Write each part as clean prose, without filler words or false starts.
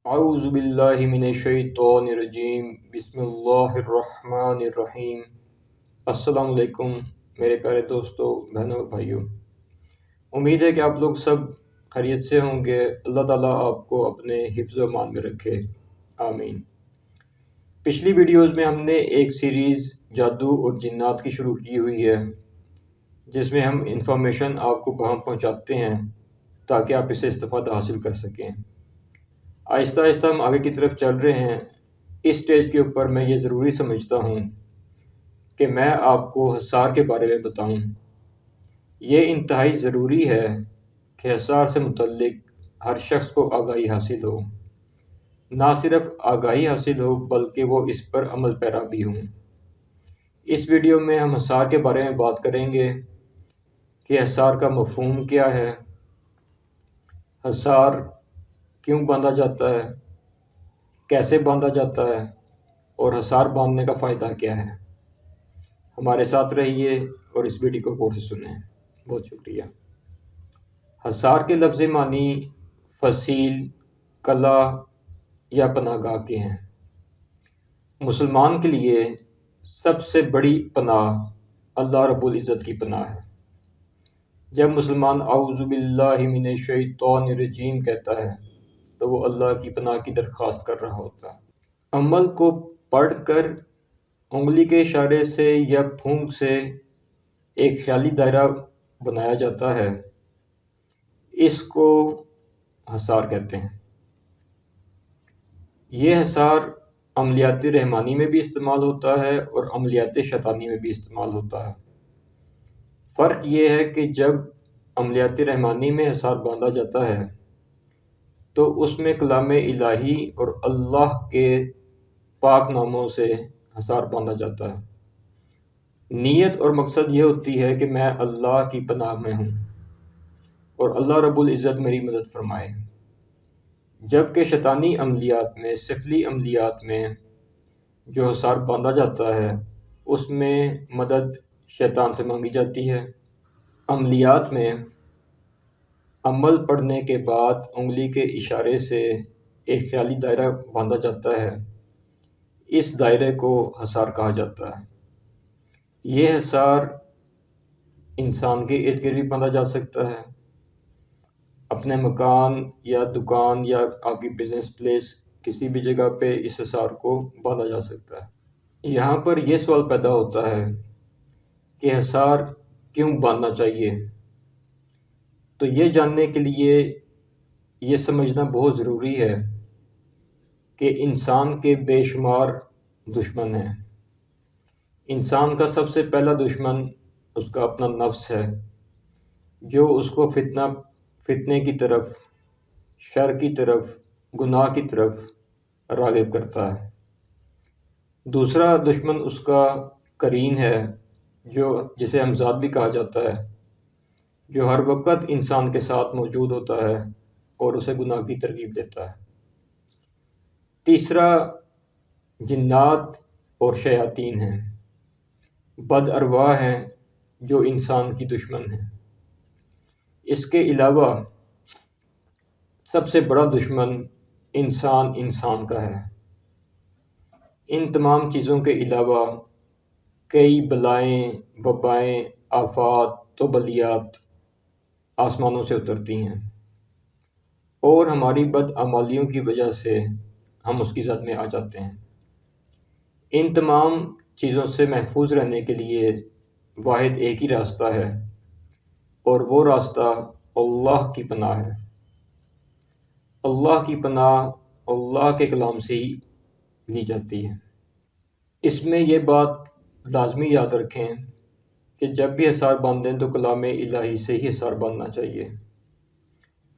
اعوذ باللہ من الشیطان الرجیم بسم اللہ الرحمن الرحیم۔ السلام علیکم میرے پیارے دوستو، بہنوں اور بھائیوں، امید ہے کہ آپ لوگ سب خیریت سے ہوں گے۔ اللہ تعالیٰ آپ کو اپنے حفظ و امان میں رکھے، آمین۔ پچھلی ویڈیوز میں ہم نے ایک سیریز جادو اور جنات کی شروع کی ہوئی ہے، جس میں ہم انفارمیشن آپ کو پہنچاتے ہیں تاکہ آپ اسے استفادہ حاصل کر سکیں۔ آہستہ آہستہ ہم آگے کی طرف چل رہے ہیں۔ اس سٹیج کے اوپر میں یہ ضروری سمجھتا ہوں کہ میں آپ کو حصار کے بارے میں بتاؤں۔ یہ انتہائی ضروری ہے کہ حصار سے متعلق ہر شخص کو آگاہی حاصل ہو، نہ صرف آگاہی حاصل ہو بلکہ وہ اس پر عمل پیرا بھی ہوں۔ اس ویڈیو میں ہم حصار کے بارے میں بات کریں گے کہ حصار کا مفہوم کیا ہے، حصار کیوں باندھا جاتا ہے، کیسے باندھا جاتا ہے، اور حصار باندھنے کا فائدہ کیا ہے۔ ہمارے ساتھ رہیے اور اس ویڈیو کو غور سے سنیں۔ بہت شکریہ۔ حصار کے لفظ معنی فصیل، قلعہ یا پناہ گاہ کے ہیں۔ مسلمان کے لیے سب سے بڑی پناہ اللہ رب العزت کی پناہ ہے۔ جب مسلمان اعوذ باللہ من الشیطان الرجیم کہتا ہے تو وہ اللہ کی پناہ کی درخواست کر رہا ہوتا ہے۔ عمل کو پڑھ کر انگلی کے اشارے سے یا پھونک سے ایک خیالی دائرہ بنایا جاتا ہے، اس کو حصار کہتے ہیں۔ یہ حصار عملیات رحمانی میں بھی استعمال ہوتا ہے اور عملیات شیطانی میں بھی استعمال ہوتا ہے۔ فرق یہ ہے کہ جب عملیات رحمانی میں حصار باندھا جاتا ہے تو اس میں کلام الہی اور اللہ کے پاک ناموں سے حصار باندھا جاتا ہے۔ نیت اور مقصد یہ ہوتی ہے کہ میں اللہ کی پناہ میں ہوں اور اللہ رب العزت میری مدد فرمائے۔ جبکہ شیطانی عملیات میں، سفلی عملیات میں جو حصار باندھا جاتا ہے اس میں مدد شیطان سے مانگی جاتی ہے۔ عملیات میں عمل پڑھنے کے بعد انگلی کے اشارے سے ایک خیالی دائرہ باندھا جاتا ہے، اس دائرے کو حصار کہا جاتا ہے۔ یہ حصار انسان کے ارد گرد بھی باندھا جا سکتا ہے، اپنے مکان یا دکان یا آپ کی بزنس پلیس کسی بھی جگہ پہ اس حصار کو باندھا جا سکتا ہے۔ یہاں پر یہ سوال پیدا ہوتا ہے کہ حصار کیوں باندھنا چاہیے؟ تو یہ جاننے کے لیے یہ سمجھنا بہت ضروری ہے کہ انسان کے بے شمار دشمن ہیں۔ انسان کا سب سے پہلا دشمن اس کا اپنا نفس ہے، جو اس کو فتنے کی طرف، شر کی طرف، گناہ کی طرف راغب کرتا ہے۔ دوسرا دشمن اس کا قرین ہے، جسے ہمزاد بھی کہا جاتا ہے، جو ہر وقت انسان کے ساتھ موجود ہوتا ہے اور اسے گناہ کی ترغیب دیتا ہے۔ تیسرا جنات اور شیاطین ہیں، بد ارواح ہیں جو انسان کی دشمن ہیں۔ اس کے علاوہ سب سے بڑا دشمن انسان کا ہے۔ ان تمام چیزوں کے علاوہ کئی بلائیں، وبائیں، آفات و بلیات آسمانوں سے اترتی ہیں اور ہماری بدعمالیوں کی وجہ سے ہم اس کی زد میں آ جاتے ہیں۔ ان تمام چیزوں سے محفوظ رہنے کے لیے واحد ایک ہی راستہ ہے اور وہ راستہ اللہ کی پناہ ہے۔ اللہ کی پناہ اللہ کے کلام سے ہی لی جاتی ہے۔ اس میں یہ بات لازمی یاد رکھیں کہ جب بھی حصار باندھیں تو کلام الہی سے ہی حصار باندھنا چاہیے۔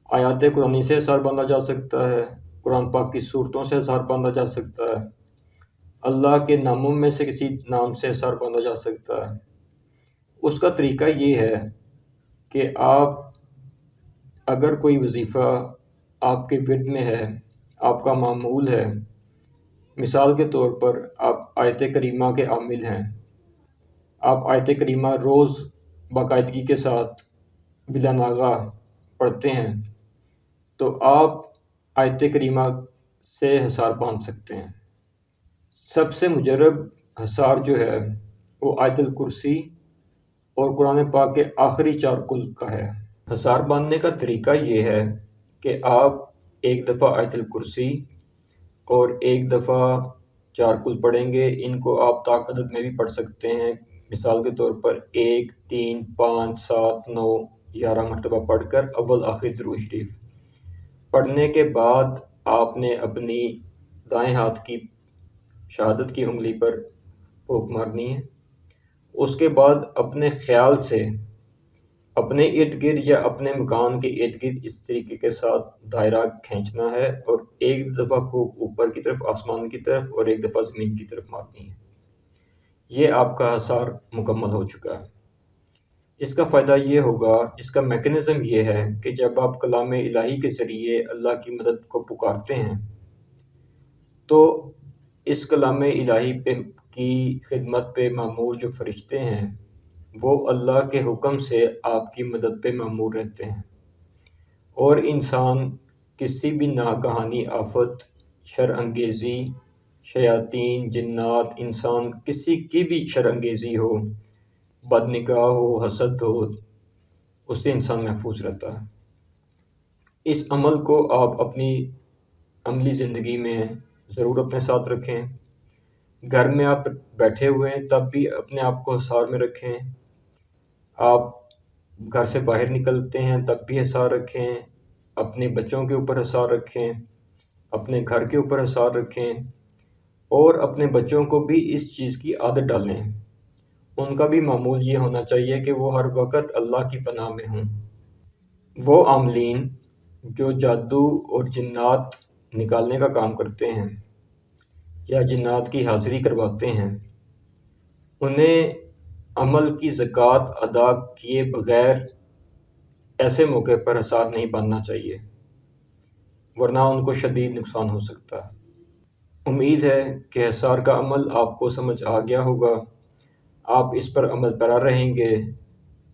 آیات قرآنی سے حصار باندھا جا سکتا ہے، قرآن پاک کی صورتوں سے حصار باندھا جا سکتا ہے، اللہ کے ناموں میں سے کسی نام سے حصار باندھا جا سکتا ہے۔ اس کا طریقہ یہ ہے کہ آپ اگر کوئی وظیفہ آپ کے ورد میں ہے، آپ کا معمول ہے، مثال کے طور پر آپ آیت کریمہ کے عامل ہیں، آپ آیت کریمہ روز باقاعدگی کے ساتھ بلا ناغہ پڑھتے ہیں، تو آپ آیت کریمہ سے حصار باندھ سکتے ہیں۔ سب سے مجرب حصار جو ہے وہ آیت الکرسی اور قرآن پاک کے آخری 4 کل کا ہے۔ حصار باندھنے کا طریقہ یہ ہے کہ آپ ایک دفعہ آیت الکرسی اور ایک دفعہ 4 کل پڑھیں گے۔ ان کو آپ طاقت میں بھی پڑھ سکتے ہیں، مثال کے طور پر 1 3 5 7 9 11 مرتبہ پڑھ کر اول آخر درود شریف پڑھنے کے بعد آپ نے اپنی دائیں ہاتھ کی شہادت کی انگلی پر پھونک مارنی ہے۔ اس کے بعد اپنے خیال سے اپنے ارد گرد یا اپنے مکان کے ارد گرد اس طریقے کے ساتھ دائرہ کھینچنا ہے اور ایک دفعہ پھونک اوپر کی طرف آسمان کی طرف اور ایک دفعہ زمین کی طرف مارنی ہے۔ یہ آپ کا حصار مکمل ہو چکا ہے۔ اس کا فائدہ یہ ہوگا، اس کا میکنزم یہ ہے کہ جب آپ کلام الہی کے ذریعے اللہ کی مدد کو پکارتے ہیں تو اس کلام الہی کی خدمت پہ مامور جو فرشتے ہیں وہ اللہ کے حکم سے آپ کی مدد پہ مامور رہتے ہیں، اور انسان کسی بھی ناگہانی آفت، شر انگیزی، شیاطین، جنات، انسان کسی کی بھی شر انگیزی ہو، بد نگاہ ہو، حسد ہو، اس سے انسان محفوظ رہتا ہے۔ اس عمل کو آپ اپنی عملی زندگی میں ضرور اپنے ساتھ رکھیں۔ گھر میں آپ بیٹھے ہوئے ہیں تب بھی اپنے آپ کو حصار میں رکھیں، آپ گھر سے باہر نکلتے ہیں تب بھی حصار رکھیں، اپنے بچوں کے اوپر حصار رکھیں، اپنے گھر کے اوپر حصار رکھیں، اور اپنے بچوں کو بھی اس چیز کی عادت ڈالیں۔ ان کا بھی معمول یہ ہونا چاہیے کہ وہ ہر وقت اللہ کی پناہ میں ہوں۔ وہ عاملین جو جادو اور جنات نکالنے کا کام کرتے ہیں یا جنات کی حاضری کرواتے ہیں، انہیں عمل کی زکوٰۃ ادا کیے بغیر ایسے موقع پر حصار نہیں باندھنا چاہیے، ورنہ ان کو شدید نقصان ہو سکتا ہے۔ امید ہے کہ حصار کا عمل آپ کو سمجھ آ گیا ہوگا، آپ اس پر عمل پیرا رہیں گے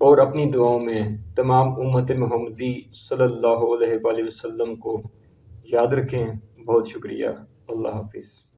اور اپنی دعاؤں میں تمام امت محمدی صلی اللہ علیہ وآلہ وسلم کو یاد رکھیں۔ بہت شکریہ۔ اللہ حافظ۔